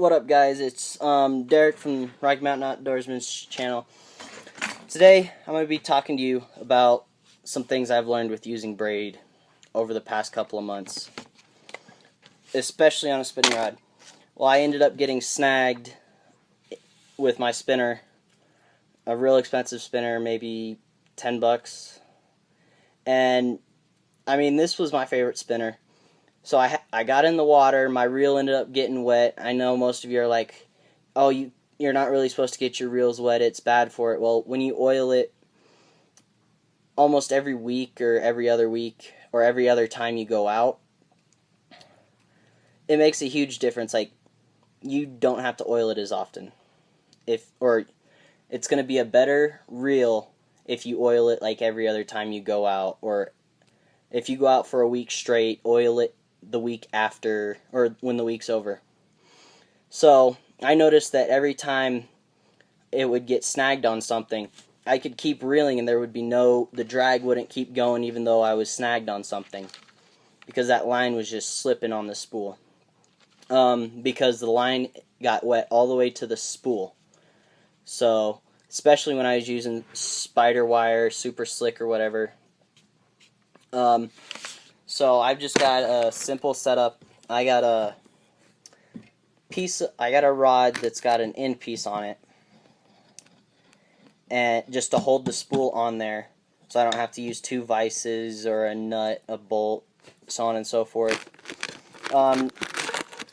What up, guys? It's Derek from Rocky Mountain Outdoorsman's channel. Today, I'm going to be talking to you about some things I've learned with using braid over the past couple of months, especially on a spinning rod. Well, I ended up getting snagged with my spinner, a real expensive spinner, maybe 10 bucks. And, I mean, this was my favorite spinner. So I got in the water, my reel ended up getting wet. I know most of you are like, oh, you're not really supposed to get your reels wet, it's bad for it. Well, when you oil it almost every week or every other week or every other time you go out, it makes a huge difference. Like, you don't have to oil it as often. It's going to be a better reel if you oil it like every other time you go out, or if you go out for a week straight, oil it the week after, or when the week's over. So I noticed that every time it would get snagged on something, I could keep reeling and there would be the drag wouldn't keep going even though I was snagged on something, because that line was just slipping on the spool, because the line got wet all the way to the spool. So especially when I was using spider wire, super slick or whatever. So I've just got a simple setup. I got a rod that's got an end piece on it, and just to hold the spool on there, so I don't have to use two vices or a nut, a bolt, so on and so forth.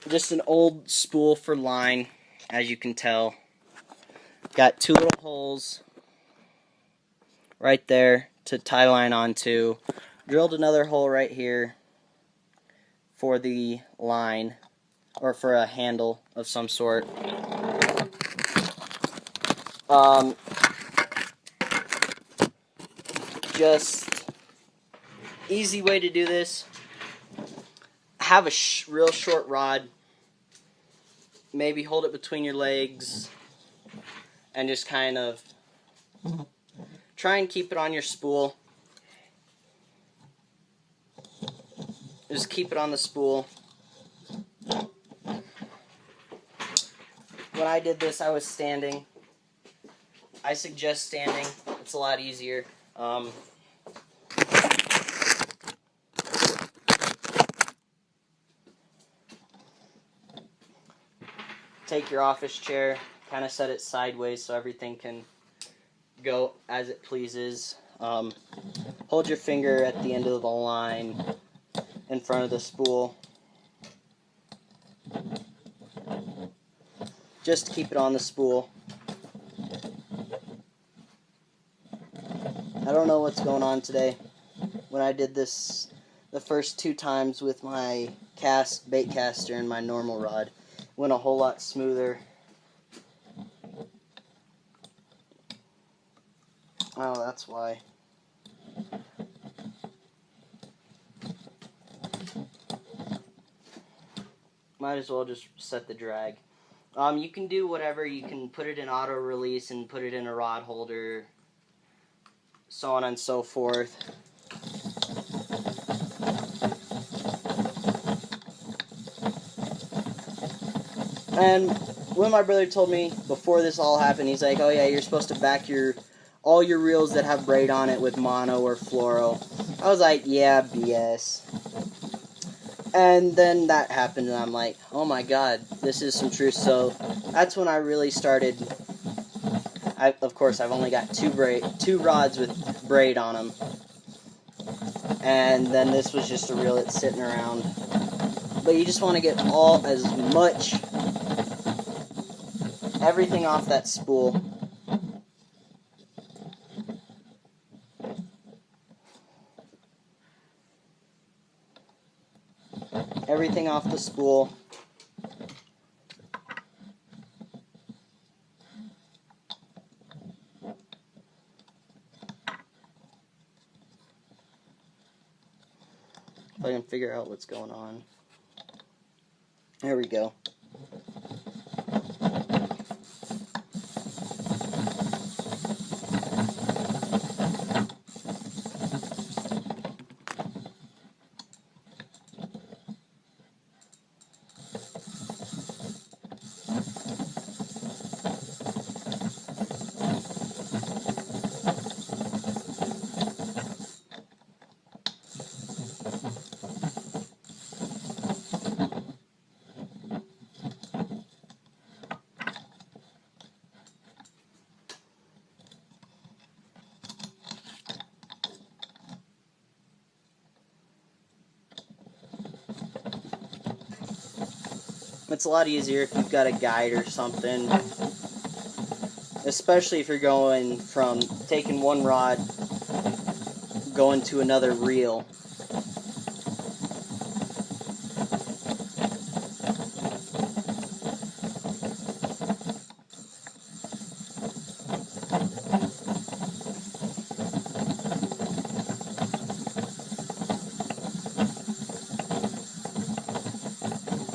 Just an old spool for line, as you can tell. Got two little holes right there to tie line onto. Drilled another hole right here for the line, or for a handle of some sort. Just easy way to do this. Have a real short rod. Maybe hold it between your legs and just kind of try and keep it on your spool. Just keep it on the spool. When I did this, I was standing. I suggest standing. It's a lot easier. Take your office chair, kind of set it sideways so everything can go as it pleases. Hold your finger at the end of the line in front of the spool, just to keep it on the spool. I don't know what's going on today. When I did this the first two times with my bait caster and my normal rod, it went a whole lot smoother. Oh, that's why. Might as well just set the drag. You can do whatever. You can put it in auto release and put it in a rod holder, so on and so forth. And when my brother told me before this all happened, he's like, oh yeah, you're supposed to back all your reels that have braid on it with mono or fluoro. I was like, yeah, BS. And then that happened, and I'm like, oh my god, this is some truth. So that's when I really started. Of course, I've only got two rods with braid on them, and then this was just a reel that's sitting around. But you just want to get everything off that spool. Everything off the spool. If I can figure out what's going on. There we go. It's a lot easier if you've got a guide or something, especially if you're going from taking one rod, going to another reel.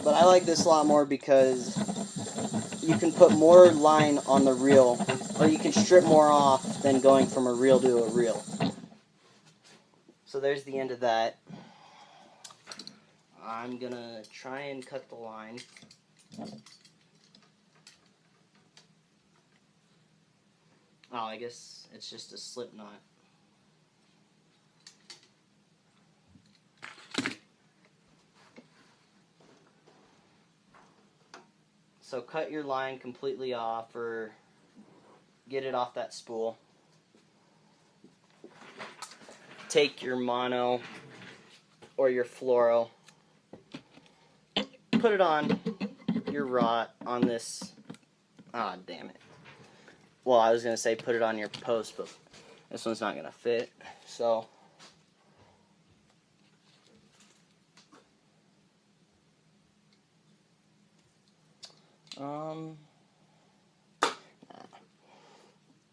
But I like this a lot more because you can put more line on the reel, or you can strip more off than going from a reel to a reel. So there's the end of that. I'm gonna try and cut the line. Oh, I guess it's just a slip knot. So cut your line completely off, or get it off that spool. Take your mono or your fluoro, put it on your rod on this. Ah, damn it. Well, I was gonna say put it on your post, but this one's not gonna fit. So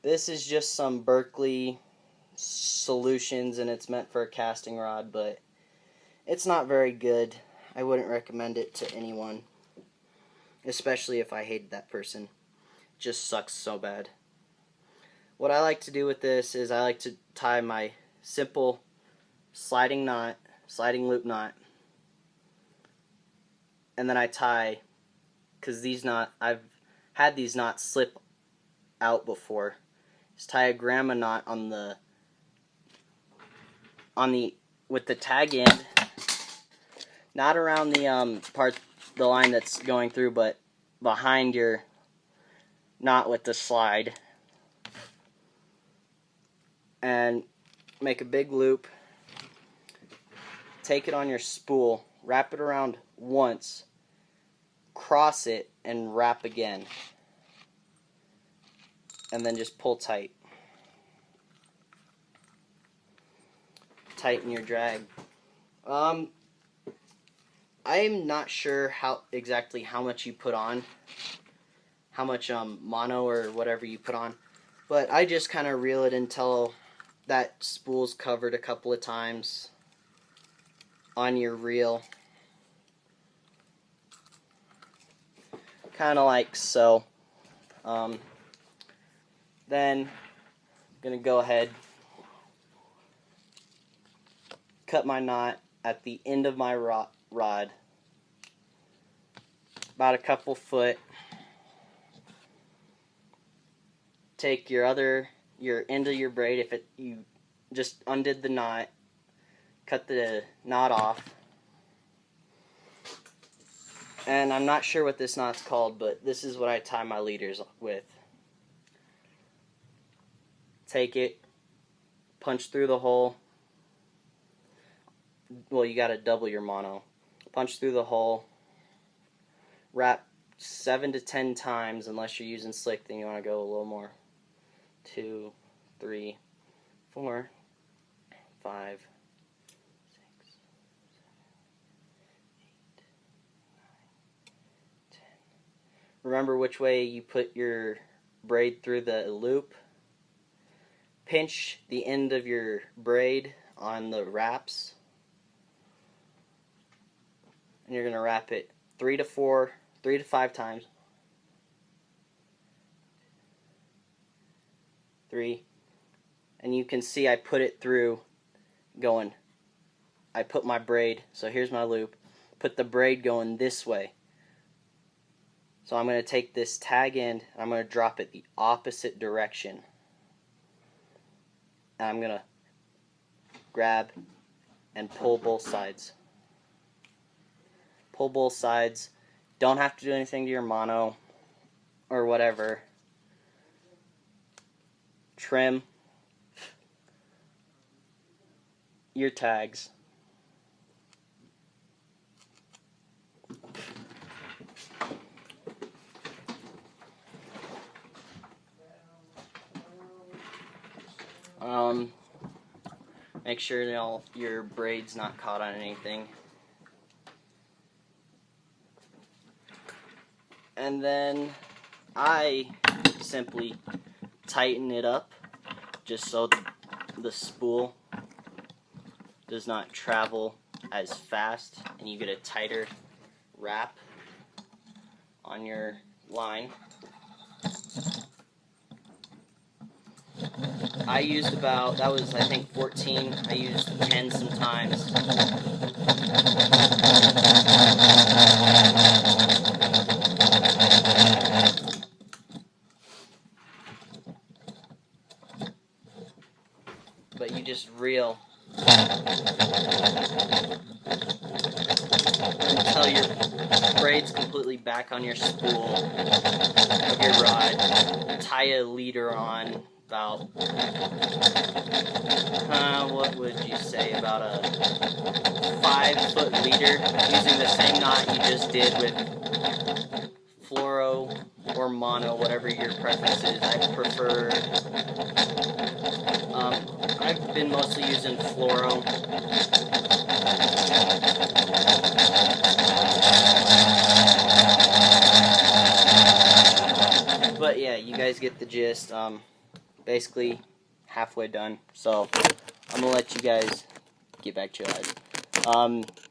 this is just some Berkeley solutions, and it's meant for a casting rod, but it's not very good. I wouldn't recommend it to anyone, especially if I hated that person. It just sucks so bad. What I like to do with this is I like to tie my simple sliding loop knot, and then I tie, because I've had these knots slip out before. Just tie a grandma knot on the with the tag end, not around the line that's going through, but behind your knot with the slide, and make a big loop. Take it on your spool, wrap it around once, cross it, and wrap again, and then just pull tight. Tighten your drag. I'm not sure exactly how much you put on, how much mono or whatever you put on, but I just kind of reel it until that spool's covered a couple of times on your reel, kind of like so. Then I'm gonna go ahead, cut my knot at the end of my rod, about a couple foot. Take your end of your braid, if you just undid the knot, cut the knot off. And I'm not sure what this knot's called, but this is what I tie my leaders with. Take it, punch through the hole. Well, you gotta double your mono. Punch through the hole. Wrap 7 to 10 times, unless you're using slick, then you want to go a little more. 2, 3, 4, 5, 6, 7, 8, 9, 10. Remember which way you put your braid through the loop. Pinch the end of your braid on the wraps, and you're going to wrap it 3 to 5 times. 3. And you can see I put it through going, I put my braid, so here's my loop, put the braid going this way. So I'm going to take this tag end, and I'm going to drop it the opposite direction. And I'm going to grab and pull both sides. Pull both sides. Don't have to do anything to your mono or whatever. Trim your tags. Make sure your braid's not caught on anything. And then I simply tighten it up just so the spool does not travel as fast and you get a tighter wrap on your line. I used about, that was I think 14, I used 10 sometimes. But you just reel until your braid's completely back on your spool of your rod. Tie a leader on about, what would you say, about a 5-foot leader, using the same knot you just did with fluoro or mono, whatever your preference is. I prefer, I've been mostly using fluoro. But yeah, you guys get the gist. Basically halfway done. So I'm gonna let you guys get back to your lives.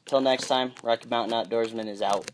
Till next time, Rocky Mountain Outdoorsman is out.